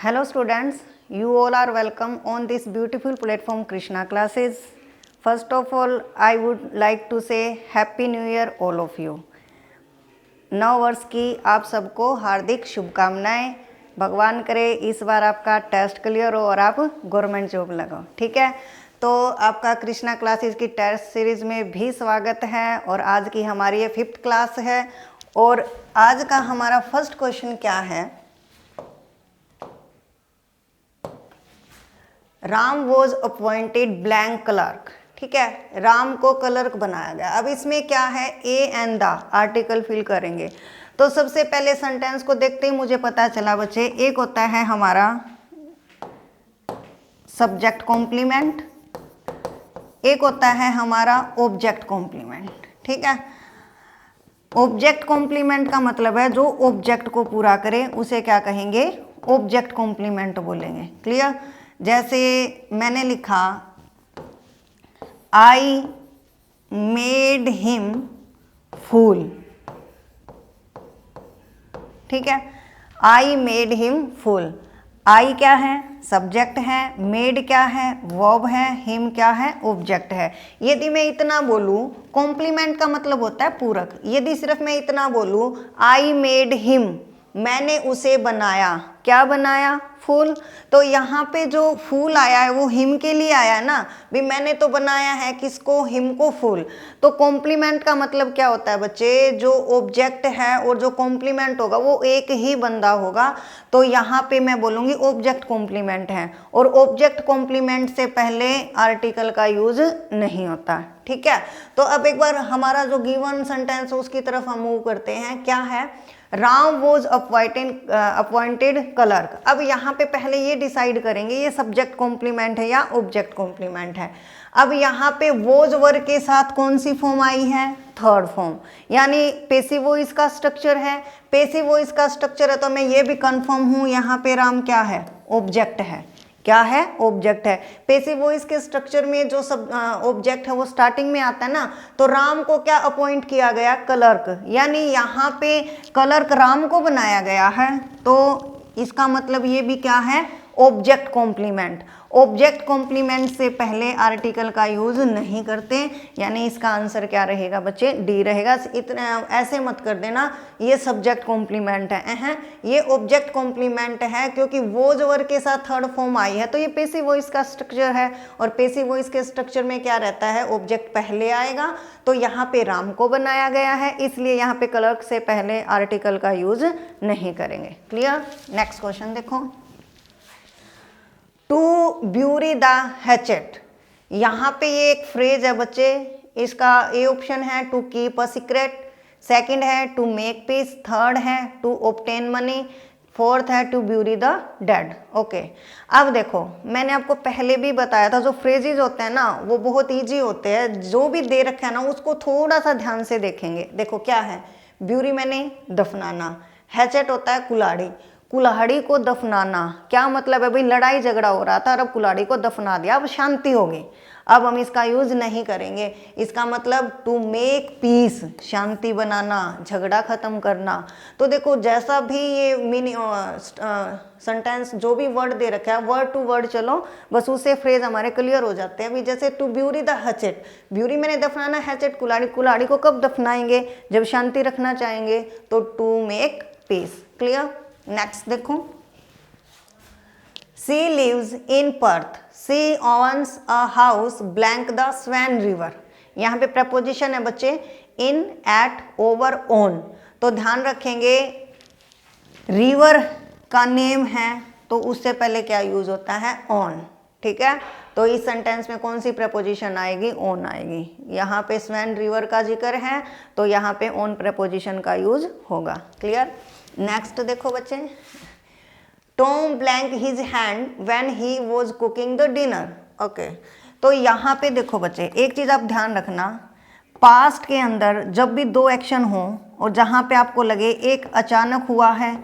Hello students, you all are welcome on this beautiful platform Krishna classes. First of all, I would like to say Happy New Year all of you. नव वर्ष की आप सबको हार्दिक शुभकामनाएं। भगवान करे इस बार आपका टेस्ट क्लियर हो और आप गवर्नमेंट जॉब लगो। ठीक है, तो आपका कृष्णा क्लासेस की टेस्ट सीरीज में भी स्वागत है और आज की हमारी ये 5th क्लास है। और आज का हमारा फर्स्ट क्वेश्चन क्या है, Ram was appointed blank clerk. ठीक है, राम को क्लर्क बनाया गया। अब इसमें क्या है, ए एंड द आर्टिकल फिल करेंगे। तो सबसे पहले सेंटेंस को देखते ही मुझे पता चला बच्चे, एक होता है हमारा सब्जेक्ट कॉम्प्लीमेंट, एक होता है हमारा ऑब्जेक्ट कॉम्प्लीमेंट। ठीक है, ऑब्जेक्ट कॉम्प्लीमेंट का मतलब है जो ऑब्जेक्ट को पूरा करे उसे क्या कहेंगे, ऑब्जेक्ट कॉम्प्लीमेंट बोलेंगे। क्लियर। जैसे मैंने लिखा आई मेड हिम फूल। ठीक है, आई मेड हिम फूल। आई क्या है, सब्जेक्ट है, मेड क्या है, वर्ब है, हिम क्या है, ऑब्जेक्ट है। यदि मैं इतना बोलूं, कॉम्प्लीमेंट का मतलब होता है पूरक। यदि सिर्फ मैं इतना बोलूं आई मेड हिम, मैंने उसे बनाया, क्या बनाया, फूल, तो यहाँ पे जो फूल आया है वो हिम के लिए आया है ना, भी मैंने तो बनाया है किसको, हिम को, फूल। तो कॉम्प्लीमेंट का मतलब क्या होता है बच्चे, जो ऑब्जेक्ट है और जो कॉम्प्लीमेंट होगा वो एक ही बंदा होगा। तो यहाँ पे मैं बोलूँगी ऑब्जेक्ट कॉम्प्लीमेंट है, और ऑब्जेक्ट कॉम्प्लीमेंट से पहले आर्टिकल का यूज नहीं होता। ठीक है, तो अब एक बार हमारा जो गिवन सेंटेंस है उसकी तरफ हम मूव करते हैं। क्या है, राम वॉज अपॉइंटेड क्लर्क। अब यहाँ पे पहले ये डिसाइड करेंगे ये सब्जेक्ट कॉम्प्लीमेंट है या ऑब्जेक्ट कॉम्प्लीमेंट है। अब यहाँ पे वॉज वर्ब के साथ कौन सी फॉर्म आई है, थर्ड फॉर्म, यानी पेसिव वॉइस का स्ट्रक्चर है। पेसिव वॉइस का स्ट्रक्चर है तो मैं ये भी कंफर्म हूँ यहाँ पे राम क्या है, ऑब्जेक्ट है। क्या है, ऑब्जेक्ट है। पेसिव वॉइस के स्ट्रक्चर में जो सब ऑब्जेक्ट है वो स्टार्टिंग में आता है ना, तो राम को क्या अपॉइंट किया गया, क्लर्क, यानी यहाँ पे क्लर्क राम को बनाया गया है। तो इसका मतलब ये भी क्या है, ऑब्जेक्ट कॉम्प्लीमेंट। ऑब्जेक्ट कॉम्प्लीमेंट से पहले आर्टिकल का यूज नहीं करते, यानी इसका आंसर क्या रहेगा बच्चे, डी रहेगा। इतना ऐसे मत कर देना ये सब्जेक्ट कॉम्प्लीमेंट है, ये ऑब्जेक्ट कॉम्प्लीमेंट है, क्योंकि वॉज वर्ब के साथ थर्ड फॉर्म आई है तो ये पेसिव वॉइस का स्ट्रक्चर है, और पेसिव वॉइस के स्ट्रक्चर में क्या रहता है, ऑब्जेक्ट पहले आएगा। तो यहाँ पे राम को बनाया गया है, इसलिए यहाँ पे क्लर्क से पहले आर्टिकल का यूज नहीं करेंगे। क्लियर। नेक्स्ट क्वेश्चन देखो, टू ब्यूरी द हैचेट। यहाँ पे ये एक फ्रेज है बच्चे, इसका ए ऑप्शन है to keep a secret, second है टू मेक पीस, थर्ड है टू ऑब्टेन मनी, फोर्थ है to bury the dead. Okay, अब देखो मैंने आपको पहले भी बताया था जो फ्रेजेज होते हैं ना वो बहुत इजी होते हैं, जो भी दे रखा है ना उसको थोड़ा सा ध्यान से देखेंगे। देखो क्या है, ब्यूरी मैंने दफनाना, हैचेट होता है कुल्हाड़ी, कुल्हाड़ी को दफनाना क्या मतलब है भाई, लड़ाई झगड़ा हो रहा था और अब कुल्हाड़ी को दफना दिया, अब शांति होगी, अब हम इसका यूज नहीं करेंगे। इसका मतलब टू मेक पीस, शांति बनाना, झगड़ा खत्म करना। तो देखो जैसा भी ये सेंटेंस जो भी वर्ड दे रखा है वर्ड टू वर्ड चलो, बस उससे फ्रेज हमारे क्लियर हो जाते हैं। अभी जैसे to bury the hatchet, bury मैंने दफनाना, हैचेट कुल्हाड़ी, कुल्हाड़ी को कब दफनाएंगे, जब शांति रखना चाहेंगे, तो to make peace. Clear. Next देखो, she lives in Perth, she owns a house blank the Swan river. यहाँ पे प्रपोजिशन है बच्चे इन, एट, ओवर, ऑन। तो ध्यान रखेंगे रिवर का नेम है तो उससे पहले क्या यूज होता है, ऑन। ठीक है, तो इस सेंटेंस में कौन सी प्रपोजिशन आएगी, ऑन आएगी। यहाँ पे स्वैन रिवर का जिक्र है तो यहाँ पे ऑन प्रपोजिशन का यूज होगा। क्लियर। नेक्स्ट देखो बच्चे, Tom blank his hand when he was cooking the dinner. Okay, तो यहाँ पे देखो बच्चे एक चीज़ आप ध्यान रखना, पास्ट के अंदर जब भी दो एक्शन हो और जहाँ पे आपको लगे एक अचानक हुआ है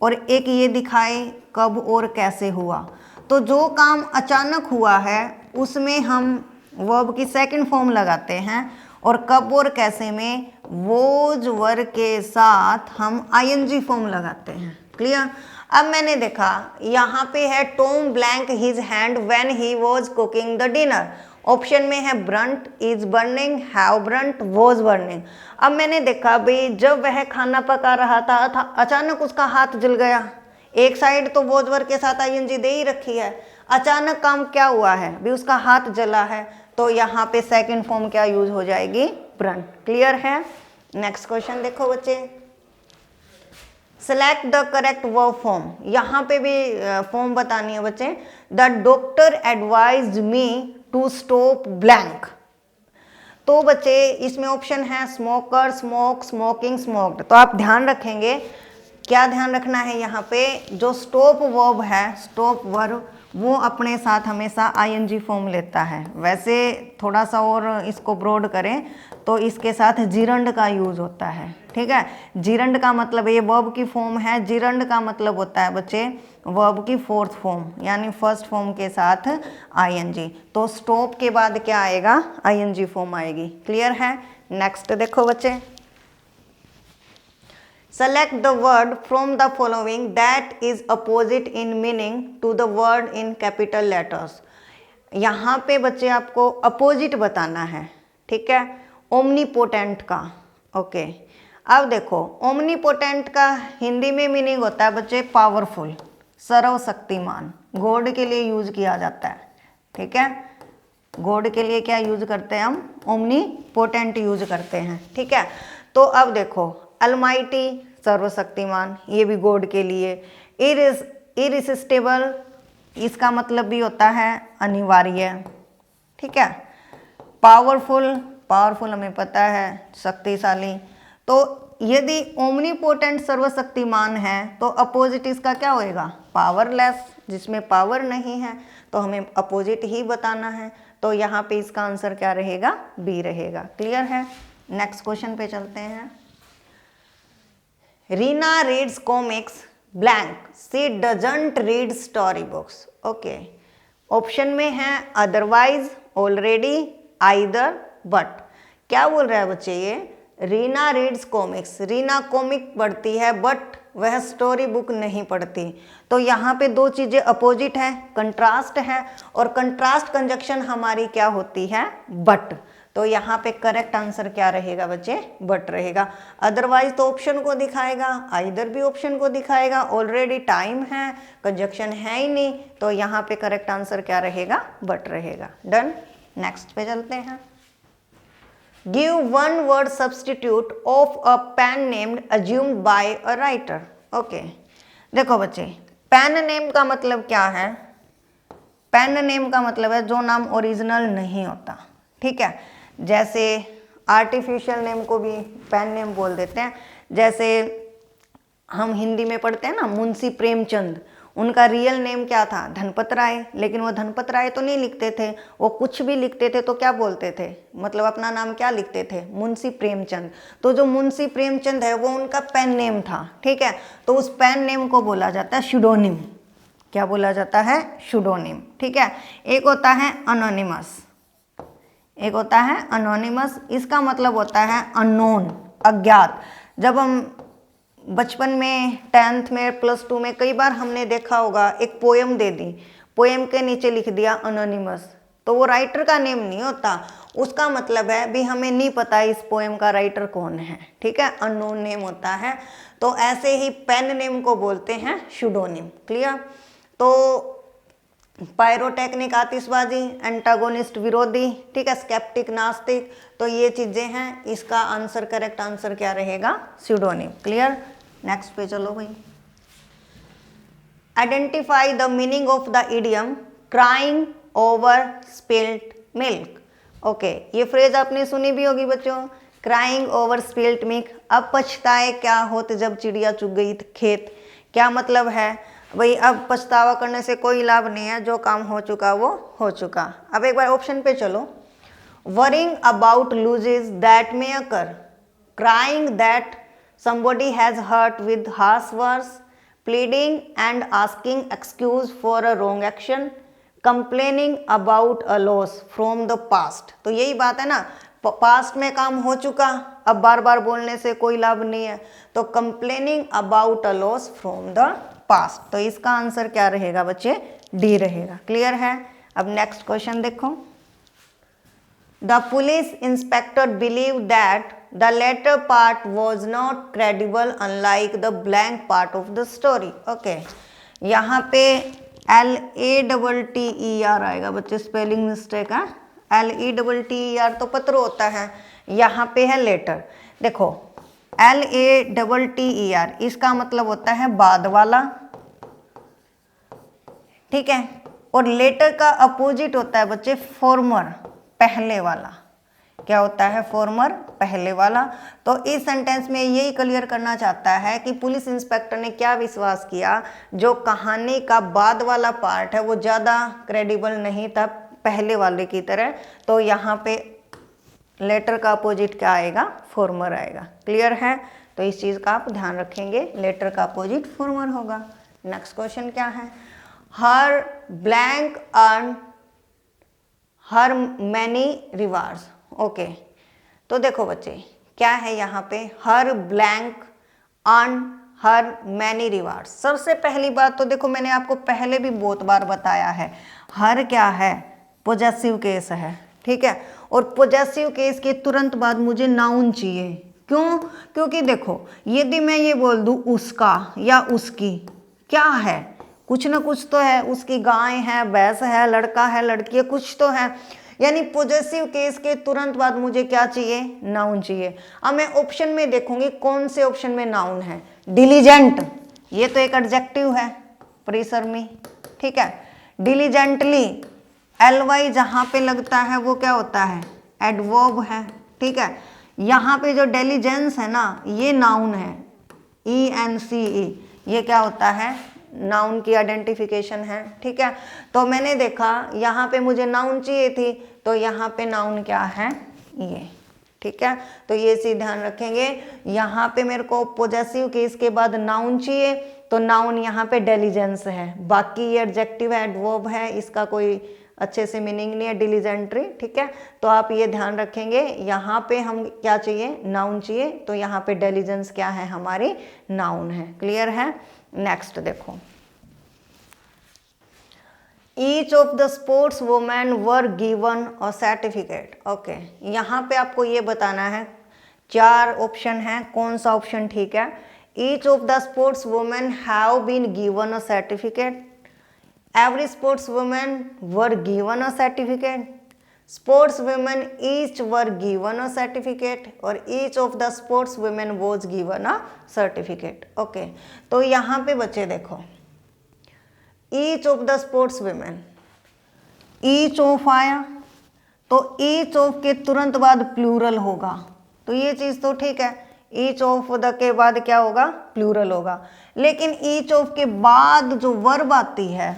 और एक ये दिखाए कब और कैसे हुआ, तो जो काम अचानक हुआ है उसमें हम वर्ब की सेकंड फॉर्म लगाते हैं, और कब और कैसे में वोज वर्ब के साथ हम आईएनजी फॉर्म लगाते हैं। क्लियर। अब मैंने देखा यहाँ पे है Tom blank his hand when he was cooking the dinner. Option में है Brunt, is burning, have Brunt, was burning. अब मैंने देखा भाई जब वह खाना पका रहा था अचानक उसका हाथ जल गया। एक साइड तो वॉज वर्ब के साथ आईएनजी दे ही रखी है, अचानक काम क्या हुआ है भी उसका हाथ जला है, तो यहाँ पे सेकंड फॉर्म क्या यूज हो जाएगी, ब्रंट। क्लियर है। नेक्स्ट क्वेश्चन देखो बच्चे, select the correct verb form. यहाँ पे भी फॉर्म बतानी है बच्चे। The doctor advised me to stop blank. तो बच्चे इसमें ऑप्शन है स्मोकर, स्मोक, स्मोकिंग, स्मोक्ड। तो आप ध्यान रखेंगे, क्या ध्यान रखना है यहाँ पे, जो स्टॉप वर्ब है, स्टॉप वर्ब वो अपने साथ हमेशा आईएनजी फॉर्म लेता है। वैसे थोड़ा सा और इसको ब्रॉड करें तो इसके साथ जिरंड का यूज होता है। ठीक है, जिरंड का मतलब ये वर्ब की फॉर्म है, जिरंड का मतलब होता है बच्चे वर्ब की फोर्थ फॉर्म, यानी फर्स्ट फॉर्म के साथ आईएनजी। तो स्टॉप के बाद क्या आएगा, आईएनजी फॉर्म आएगी। क्लियर है। नेक्स्ट देखो बच्चे, select the word from the following that is opposite in meaning to the word in capital letters। यहाँ पे बच्चे आपको अपोजिट बताना है। ठीक है, ओमनीपोटेंट का। ओके, अब देखो ओमनीपोटेंट का हिंदी में मीनिंग होता है बच्चे पावरफुल, सर्वशक्तिमान। गॉड के लिए यूज किया जाता है। ठीक है, गॉड के लिए क्या यूज करते हैं हम, ओमनीपोटेंट यूज करते हैं। ठीक है, तो अब देखो अलमाइटी सर्वशक्तिमान, ये भी गॉड के लिए। इरिसिस्टेबल, इसका मतलब भी होता है अनिवार्य। ठीक है, पावरफुल, पावरफुल हमें पता है शक्तिशाली। तो यदि ओमनीपोटेंट सर्वशक्तिमान है तो अपोजिट इसका क्या होएगा, पावरलेस, जिसमें पावर नहीं है, तो हमें अपोजिट ही बताना है। तो यहाँ पे इसका आंसर क्या रहेगा, बी रहेगा। क्लियर है। नेक्स्ट क्वेश्चन पे चलते हैं। Reena reads comics blank, she doesn't read story books. Okay, option में है अदरवाइज, ऑलरेडी, आइदर, बट। क्या बोल रहा है बच्चे ये, Reena reads comics, Reena comic पढ़ती है बट वह स्टोरी बुक नहीं पढ़ती। तो यहाँ पे दो चीजें अपोजिट है, कंट्रास्ट है, और कंट्रास्ट कंजक्शन हमारी क्या होती है, बट। तो यहाँ पे करेक्ट आंसर क्या रहेगा बच्चे, बट रहेगा। अदरवाइज तो ऑप्शन को दिखाएगा, आइदर भी ऑप्शन को दिखाएगा, ऑलरेडी टाइम है, कंजक्शन है ही नहीं, तो यहाँ पे करेक्ट आंसर क्या रहेगा, बट रहेगा। डन। नेक्स्ट पे चलते हैं। Give one word substitute of a pen named assumed by a writer. Okay, देखो बच्चे पेन नेम का मतलब क्या है, पेन नेम का मतलब है जो नाम ओरिजिनल नहीं होता। ठीक है, जैसे आर्टिफिशियल नेम को भी पेन नेम बोल देते हैं। जैसे हम हिंदी में पढ़ते हैं ना मुंशी प्रेमचंद, उनका रियल नेम क्या था, धनपत राय, लेकिन वो धनपत राय तो नहीं लिखते थे, वो कुछ भी लिखते थे तो क्या बोलते थे, मतलब अपना नाम क्या लिखते थे, मुंशी प्रेमचंद। तो जो मुंशी प्रेमचंद है वो उनका पेन नेम था। ठीक है, तो उस पेन नेम को बोला जाता है शुडोनिम। क्या बोला जाता है, शुडोनिम। ठीक है, एक होता है अनोनिमस, एक होता है अनोनिमस, इसका मतलब होता है अननोन, अज्ञात। जब हम बचपन में 10th में +2 में कई बार हमने देखा होगा, एक पोएम दे दी, पोएम के नीचे लिख दिया अनोनिमस, तो वो राइटर का नेम नहीं होता, उसका मतलब है भी हमें नहीं पता इस पोएम का राइटर कौन है। ठीक है, अननोन नेम होता है। तो ऐसे ही पेन नेम को बोलते हैं शुडोनिम। क्लियर। तो पायरोटेक्निक आतिशबाजी, एंटागोनिस्ट विरोधी, ठीक है, स्केप्टिक नास्तिक, तो ये चीजें हैं। इसका आंसर, करेक्ट आंसर क्या रहेगा, स्यूडोनिम। क्लियर। नेक्स्ट पे चलो भाई। Identify the meaning of the idiom crying over spilt milk. Okay, ये फ्रेज आपने सुनी भी होगी बच्चों, क्राइंग ओवर स्पिल्ट मिल्क। अब पछताए क्या होते जब चिड़िया चुग गई खेत। क्या मतलब है भाई, अब पछतावा करने से कोई लाभ नहीं है, जो काम हो चुका वो हो चुका। अब एक बार ऑप्शन पे चलो। Worrying about loses that may occur, crying that somebody has hurt with harsh words, pleading and asking excuse for a wrong action, complaining about a loss from the past। तो यही बात है ना, पास्ट में काम हो चुका, अब बार बार बोलने से कोई लाभ नहीं है, तो complaining about a loss from the past. तो इसका आंसर क्या रहेगा बच्चे? डी रहेगा। क्लियर है? अब नेक्स्ट क्वेश्चन देखो। The police inspector believe that the latter part was not credible unlike the blank part of the story. Okay, यहाँ पे LATTER आएगा बच्चे, स्पेलिंग मिस्टेक है। LETTER तो पत्र होता है, यहाँ पे है लेटर। देखो LATTER इसका मतलब होता है बाद वाला, ठीक है। और लेटर का अपोजिट होता है बच्चे फॉर्मर, पहले वाला। क्या होता है? फॉर्मर, पहले वाला। तो इस सेंटेंस में यही क्लियर करना चाहता है कि पुलिस इंस्पेक्टर ने क्या विश्वास किया, जो कहानी का बाद वाला पार्ट है वो ज़्यादा क्रेडिबल नहीं था पहले वाले की तरह। तो यहाँ पे लेटर का अपोजिट क्या आएगा? फॉर्मर आएगा। क्लियर है? तो इस चीज़ का आप ध्यान रखेंगे, लेटर का अपोजिट फॉर्मर होगा। नेक्स्ट क्वेश्चन क्या है? हर ब्लैंक अर्न हर मैनी रिवार्ड्स। ओके, तो देखो बच्चे क्या है यहाँ पे? हर ब्लैंक अर्न हर मैनी रिवार्ड्स। सबसे पहली बात तो देखो, मैंने आपको पहले भी बहुत बार बताया है, हर क्या है? पोजेसिव केस है, ठीक है। और पोजेसिव केस के तुरंत बाद मुझे नाउन चाहिए। क्यों? क्योंकि देखो, यदि मैं ये बोल दूँ उसका या उसकी, क्या है? कुछ ना कुछ तो है, उसकी गाय है, भैंस है, लड़का है, लड़की है, कुछ तो है। यानी पॉजेसिव केस के तुरंत बाद मुझे क्या चाहिए? नाउन चाहिए। अब मैं ऑप्शन में देखूंगी कौन से ऑप्शन में नाउन है। डिलीजेंट, ये तो एक एडजेक्टिव है परिसरमी, ठीक है। डिलीजेंटली, LY जहाँ पे लगता है वो क्या होता है? एडवर्ब है, ठीक है। यहाँ पे जो डिलीजेंस है ना, ये नाउन है, ENCE, ये क्या होता है? नाउन की आइडेंटिफिकेशन है, ठीक है। तो मैंने देखा यहाँ पे मुझे नाउन चाहिए थी, तो यहाँ पे नाउन क्या है? ये, ठीक है। तो ये चीज ध्यान रखेंगे, यहाँ पे मेरे को पोजेसिव केस के बाद नाउन चाहिए, तो नाउन यहाँ पे डिलीजेंस है। बाकी ये एडजेक्टिव है, एडवर्ब है, इसका कोई अच्छे से मीनिंग नहीं है, डिलीजेंट्री, ठीक है। तो आप ये ध्यान रखेंगे, यहाँ पे हम क्या चाहिए? नाउन चाहिए, तो यहाँ पे डिलीजेंस क्या है? हमारी नाउन है। क्लियर है? नेक्स्ट देखो, each of the sports women were given a certificate. Okay, यहाँ पे आपको ये बताना है, 4 ऑप्शन है, कौन सा ऑप्शन ठीक है? Each of the sports women have been given a certificate, every sports women were given a certificate, sports women each were given a certificate, और each of the sports women was given a certificate. Okay, तो यहाँ पे बच्चे देखो, each of the sports women, each of आया, तो each of के तुरंत बाद प्लूरल होगा, तो ये चीज़ तो ठीक है। ईच ऑफ द के बाद क्या होगा? प्लूरल होगा। लेकिन ईच ऑफ के बाद जो वर्ब आती है,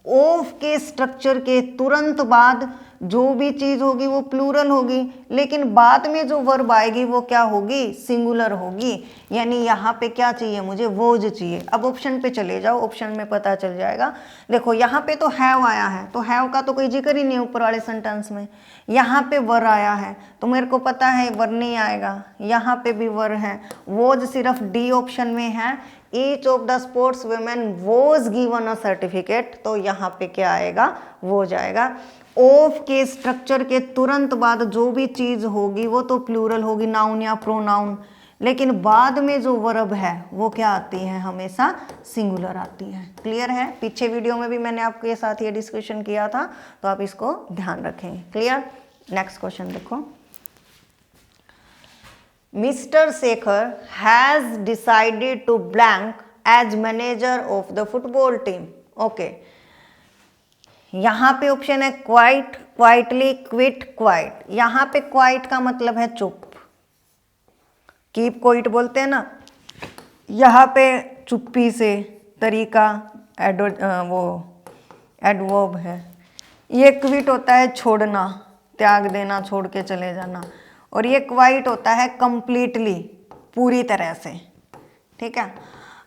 ऑफ के स्ट्रक्चर के तुरंत बाद जो भी चीज होगी वो प्लूरल होगी, लेकिन बाद में जो वर्ब आएगी वो क्या होगी? सिंगुलर होगी। यानी यहाँ पे क्या चाहिए मुझे? वोज चाहिए। अब ऑप्शन पे चले जाओ, ऑप्शन में पता चल जाएगा। देखो यहाँ पे तो हैव आया है, तो हैव का तो कोई जिक्र ही नहीं ऊपर वाले सेंटेंस में। यहाँ पे वर आया है, तो मेरे को पता है वर नहीं आएगा। यहाँ पे भी वर है, वोज सिर्फ डी ऑप्शन में है। Each of the sports women was given a certificate, तो यहाँ पे क्या आएगा? वो जाएगा। ऑफ के स्ट्रक्चर के तुरंत बाद जो भी चीज होगी वो तो प्लूरल होगी, नाउन या प्रोनाउन, लेकिन बाद में जो वर्ब है वो क्या आती है? हमेशा सिंगुलर आती है। क्लियर है? पीछे वीडियो में भी मैंने आपके साथ ये डिस्कशन किया था, तो आप इसको ध्यान रखें। क्लियर? नेक्स्ट क्वेश्चन देखो, Mr. Sekhar has decided to blank as manager of the football team. Okay. यहाँ पे ऑप्शन है क्वाइट, क्वाइटली, क्विट, क्वाइट। यहाँ पे क्वाइट का मतलब है चुप, कीप क्वाइट बोलते हैं ना। यहाँ पे चुप्पी से, तरीका वो एडवर्ब है। ये क्विट होता है छोड़ना, त्याग देना, छोड़ के चले जाना। और ये क्वाइट होता है कंप्लीटली, पूरी तरह से, ठीक है।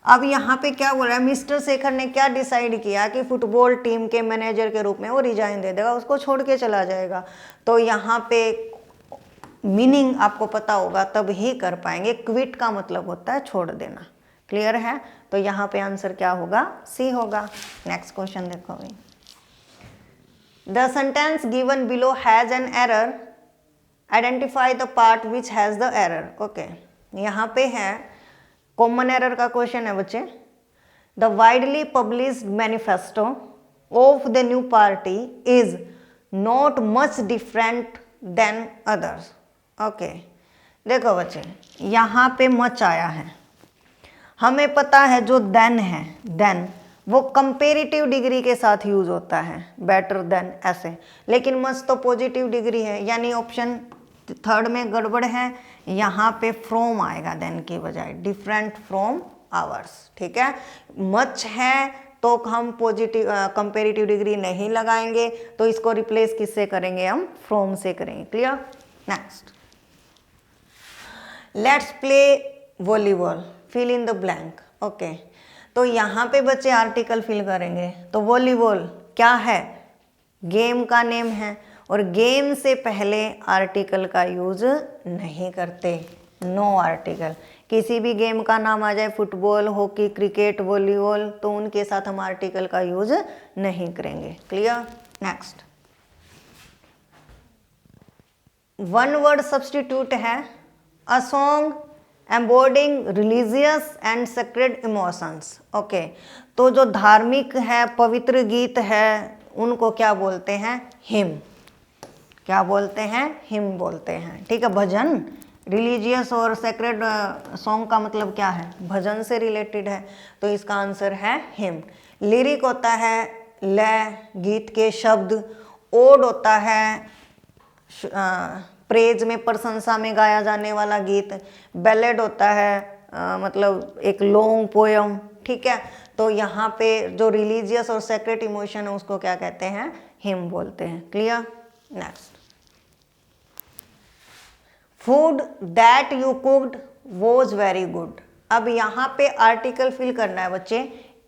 अब यहाँ पे क्या बोल रहा है? मिस्टर शेखर ने क्या डिसाइड किया कि फुटबॉल टीम के मैनेजर के रूप में वो रिजाइन दे देगा, उसको छोड़ के चला जाएगा। तो यहाँ पे मीनिंग आपको पता होगा तब ही कर पाएंगे। क्विट का मतलब होता है छोड़ देना। क्लियर है? तो यहाँ पे आंसर क्या होगा? सी होगा। नेक्स्ट क्वेश्चन देखो भाई। The sentence given below has an error, identify the part which has the error. Okay, यहाँ पे है कॉमन एरर का क्वेश्चन है बच्चे। The widely published manifesto of the new party is not much different than others. Okay, देखो बच्चे, यहाँ पे मच आया है, हमें पता है जो देन है, देन वो कंपेरेटिव डिग्री के साथ यूज होता है, बेटर देन ऐसे, लेकिन मच तो पॉजिटिव डिग्री है, यानी ऑप्शन थर्ड में गड़बड़ है। यहाँ पे फ्रॉम आएगा देन की बजाय, डिफरेंट फ्रॉम आवर्स। ठीक है, मच है तो हम पॉजिटिव कंपेरेटिव डिग्री नहीं लगाएंगे, तो इसको रिप्लेस किससे करेंगे? हम फ्रॉम से करेंगे। Clear? Next, let's play volleyball, fill in the blank. Okay, तो यहाँ पे बच्चे आर्टिकल फिल करेंगे, तो वॉलीबॉल क्या है? गेम का नेम है, और गेम से पहले आर्टिकल का यूज नहीं करते, नो आर्टिकल। किसी भी गेम का नाम आ जाए, फुटबॉल, हॉकी, क्रिकेट, वॉलीबॉल, तो उनके साथ हम आर्टिकल का यूज नहीं करेंगे। Clear? Next, one word substitute है, a song embodying religious and sacred emotions. Okay, तो जो धार्मिक है, पवित्र गीत है, उनको क्या बोलते हैं? हिम। क्या बोलते हैं? हिम बोलते हैं। ठीक है, भजन, रिलीजियस और सेक्रेड सॉन्ग का मतलब क्या है? भजन से रिलेटेड है, तो इसका आंसर है हिम। लिरिक होता है लय, गीत के शब्द। ओड होता है प्रेज में, प्रशंसा में गाया जाने वाला गीत। बैलेड होता है मतलब एक लॉन्ग पोयम। ठीक है, तो यहाँ पे जो रिलीजियस और सेक्रेट इमोशन है उसको क्या कहते हैं? हिम बोलते हैं। Clear? Next, food that you cooked was very good. अब यहाँ पे आर्टिकल फिल करना है बच्चे,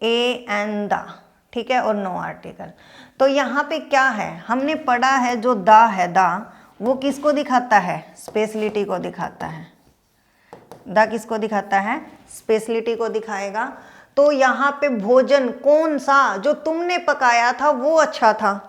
ए एंड द। ठीक है, और नो आर्टिकल। तो यहाँ पे क्या है? हमने पढ़ा है जो द है, द वो किसको दिखाता है? स्पेशलिटी को दिखाता है। द किसको दिखाता है? स्पेशलिटी को दिखाएगा। तो यहाँ पे भोजन कौन सा जो तुमने पकाया था वो अच्छा था,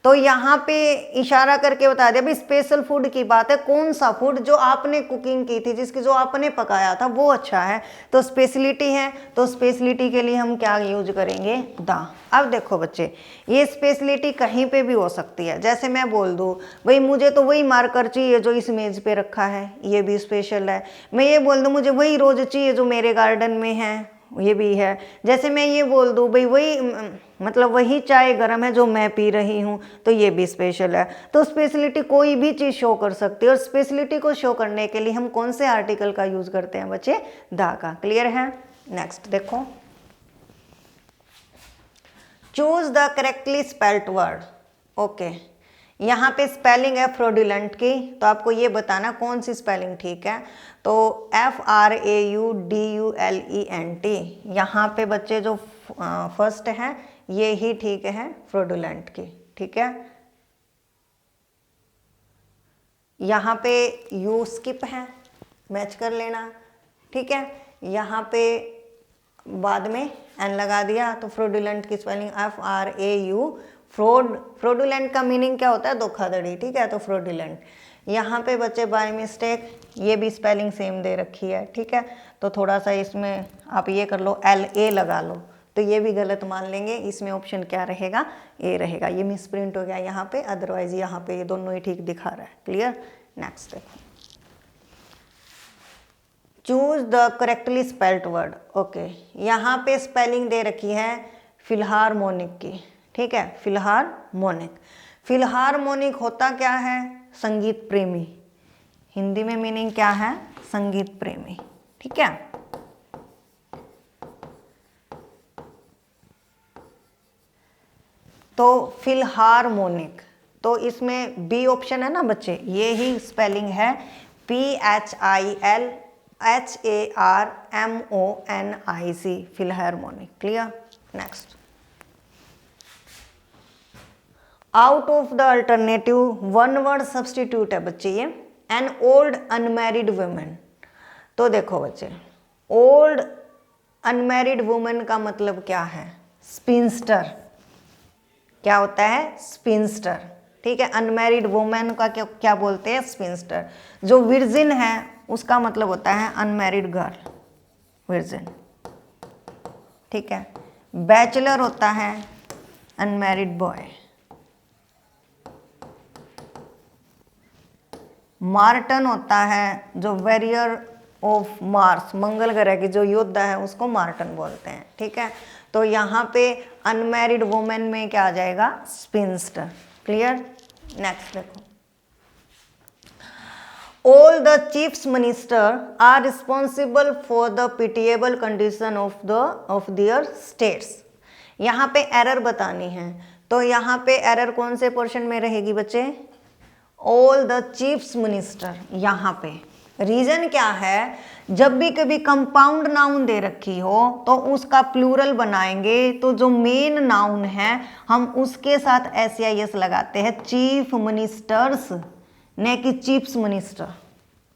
तो यहाँ पे इशारा करके बता दिया भाई स्पेशल फूड की बात है, कौन सा फूड जो आपने कुकिंग की थी, जिसकी जो आपने पकाया था वो अच्छा है, तो स्पेशलिटी है। तो स्पेशलिटी के लिए हम क्या यूज करेंगे? द। अब देखो बच्चे, ये स्पेशलिटी कहीं पे भी हो सकती है। जैसे मैं बोल दूँ भाई मुझे तो वही मार्कर चाहिए जो इस मेज पे रखा है, ये भी स्पेशल है। मैं ये बोल दूँ मुझे वही रोज चाहिए जो मेरे गार्डन में है, ये भी है। जैसे मैं ये बोल दूँ भाई वही मतलब वही चाय गर्म है जो मैं पी रही हूँ, तो ये भी स्पेशल है। तो स्पेशलिटी कोई भी चीज़ शो कर सकती है, और स्पेशलिटी को शो करने के लिए हम कौन से आर्टिकल का यूज करते हैं बच्चे? द का। क्लियर है? नेक्स्ट देखो, choose the correctly spelled word. Okay, यहाँ पे स्पेलिंग है फ्रॉडुलेंट की, तो आपको ये बताना कौन सी स्पेलिंग ठीक है। तो FRAUDULENT, यहाँ पे बच्चे जो फर्स्ट है ये ही ठीक है फ्रॉडुलेंट की। ठीक है, यहाँ पे यू स्किप है, मैच कर लेना। ठीक है, यहाँ पे बाद में एन लगा दिया, तो फ्रॉडुलेंट की स्पेलिंग FRAU। फ्रॉडुलेंट का मीनिंग क्या होता है? धोखाधड़ी। ठीक है, तो फ्रॉडुलेंट। यहाँ पे बच्चे बाय मिस्टेक ये भी स्पेलिंग सेम दे रखी है। ठीक है, तो थोड़ा सा इसमें आप ये कर लो, LA लगा लो, तो ये भी गलत मान लेंगे। इसमें ऑप्शन क्या रहेगा? ए रहेगा। ये मिस प्रिंट हो गया यहाँ पे, अदरवाइज यहाँ पे ये दोनों ही ठीक दिखा रहा है। क्लियर? नेक्स्ट देखो, choose the correctly spelled word. Okay, यहाँ पे स्पेलिंग दे रखी है फिलहारमोनिक की। ठीक है, फिलहारमोनिक। फिलहारमोनिक होता क्या है? संगीत प्रेमी। हिंदी में मीनिंग क्या है? संगीत प्रेमी। ठीक है, तो फिलहारमोनिक, तो इसमें बी ऑप्शन है ना बच्चे, ये ही स्पेलिंग है PHILHARMONIC, Philharmonic. Clear? Next, out of the alternative one word substitute है बच्चे ये। An old unmarried women. तो देखो बच्चे, ओल्ड अनमैरिड वुमेन का मतलब क्या है? स्पिंस्टर। क्या होता है? स्पिंस्टर। ठीक है, अनमैरिड वुमेन का क्या बोलते हैं? स्पिंस्टर। जो विर्जिन है उसका मतलब होता है अनमैरिड गर्ल, विर्जिन। ठीक है, बैचलर होता है अनमैरिड बॉय। मार्टन होता है जो वॉरियर ऑफ मार्स, मंगल ग्रह की जो योद्धा है उसको मार्टन बोलते हैं। ठीक है, तो यहाँ पे अनमैरिड वुमेन में क्या आ जाएगा? स्पिंस्टर। क्लियर? नेक्स्ट देखो, all the chief minister are responsible for the pitiable condition of their states। यहाँ पे एरर बतानी है, तो यहाँ पे एरर कौन से पोर्शन में रहेगी बच्चे? All the chiefs minister. यहाँ पे रीजन क्या है? जब भी कभी कंपाउंड नाउन दे रखी हो तो उसका प्लूरल बनाएंगे, तो जो मेन नाउन है हम उसके साथ SIS लगाते हैं, चीफ मिनिस्टर्स, न कि चीफ्स मिनिस्टर।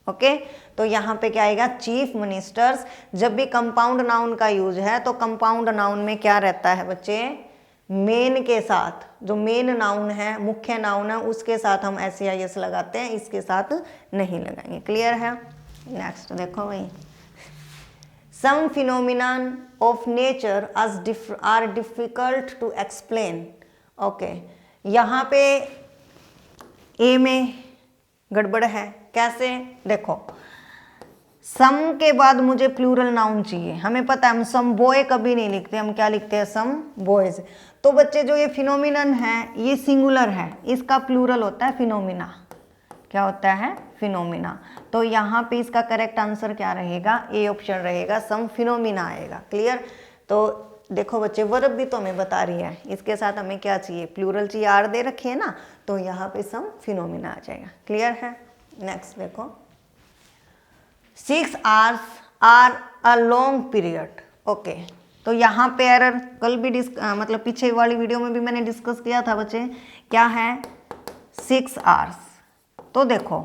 ओके, तो यहाँ पे क्या आएगा? Chief ministers. जब भी कंपाउंड नाउन का यूज है तो कंपाउंड नाउन में क्या रहता है बच्चे? मेन के साथ, जो मेन नाउन है, मुख्य नाउन है, उसके साथ हम SIS लगाते हैं, इसके साथ नहीं लगाएंगे। क्लियर है? नेक्स्ट देखो भाई, some phenomenon of nature are difficult to explain. Okay, यहाँ पे ए में गड़बड़ है। कैसे? देखो, सम के बाद मुझे प्लूरल नाउन चाहिए। हमें पता है हम सम बॉय कभी नहीं लिखते, हम क्या लिखते हैं? Some boys. तो बच्चे जो ये फिनोमिनन है ये सिंगुलर है, इसका प्लूरल होता है फिनोमिना। क्या होता है? फिनोमिना। तो यहाँ पे इसका करेक्ट आंसर क्या रहेगा? ए ऑप्शन रहेगा, सम फिनोमिना आएगा। क्लियर? तो देखो बच्चे, वर्ब भी तो हमें बता रही है, इसके साथ हमें क्या चाहिए? प्लूरल चाहिए, आर दे रखी है ना, तो यहाँ पे सम फिनोमिना आ जाएगा। क्लियर है? नेक्स्ट देखो, 6 hours are a long period. Okay, तो यहाँ पे एरर कल भी मतलब पीछे वाली वीडियो में भी मैंने डिस्कस किया था बच्चे। क्या है? 6 hours। तो देखो,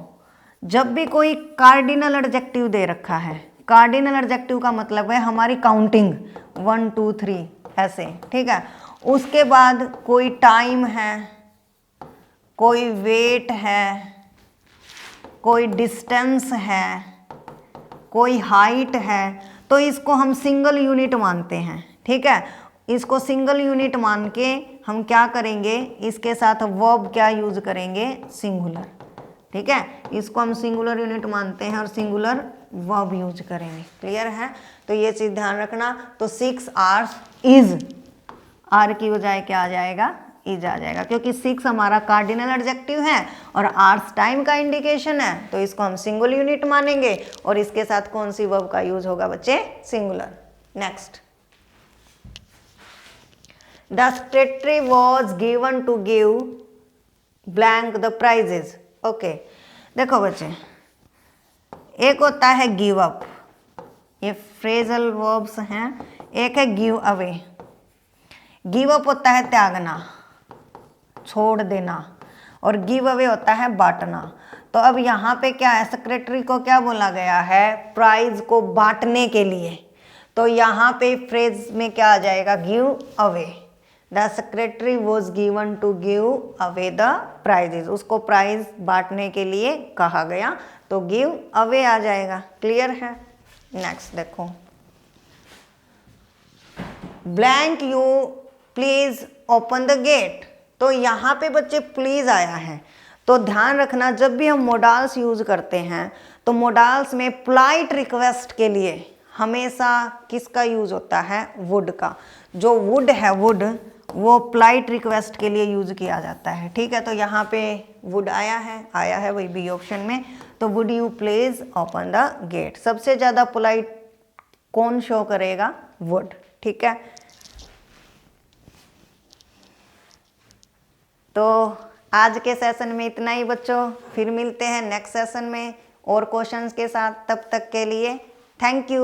जब भी कोई कार्डिनल एडजेक्टिव दे रखा है, कार्डिनल एडजेक्टिव का मतलब है हमारी काउंटिंग 1 2 3 ऐसे। ठीक है, उसके बाद कोई टाइम है, कोई वेट है, कोई डिस्टेंस है, कोई हाइट है, तो इसको हम सिंगल यूनिट मानते हैं। ठीक है, इसको सिंगल यूनिट मान के हम क्या करेंगे? इसके साथ वर्ब क्या यूज करेंगे? सिंगुलर। ठीक है, इसको हम सिंगुलर यूनिट मानते हैं और सिंगुलर वर्ब यूज करेंगे। क्लियर है? तो ये चीज ध्यान रखना। तो 6 hours इज, आर की बजाय क्या आ जाएगा? इज आ जाएगा, क्योंकि 6 हमारा कार्डिनल एडजेक्टिव है और आवर्स टाइम का इंडिकेशन है, तो इसको हम सिंगल यूनिट मानेंगे और इसके साथ कौन सी वर्ब का यूज होगा बच्चे? Singular. Next, the secretary was given to give blank the prizes. Okay, देखो बच्चे, एक होता है गिव अप, ये फ्रेजल वर्ब्स हैं। एक है गिव अवे। गिव अप होता है त्यागना, छोड़ देना, और गिव अवे होता है बांटना। तो अब यहाँ पे क्या है? सेक्रेटरी को क्या बोला गया है? प्राइज को बांटने के लिए। तो यहाँ पे फ्रेज में क्या आ जाएगा? Give away. The secretary was given to give away the prizes. उसको प्राइज बांटने के लिए कहा गया, तो गिव अवे आ जाएगा। क्लियर है? नेक्स्ट देखो, blank you please open the gate. तो यहाँ पे बच्चे प्लीज आया है, तो ध्यान रखना जब भी हम मोडाल्स यूज करते हैं तो मोडाल्स में पोलाइट रिक्वेस्ट के लिए हमेशा किसका यूज होता है? वुड का। जो वुड है, वुड, वो पोलाइट रिक्वेस्ट के लिए यूज किया जाता है। ठीक है, तो यहाँ पे वुड आया है वही बी ऑप्शन में। तो would you please open the gate. सबसे ज्यादा पोलाइट कौन शो करेगा? वुड। ठीक है, तो आज के सेशन में इतना ही बच्चों, फिर मिलते हैं नेक्स्ट सेशन में और क्वेश्चंस के साथ। तब तक के लिए थैंक यू।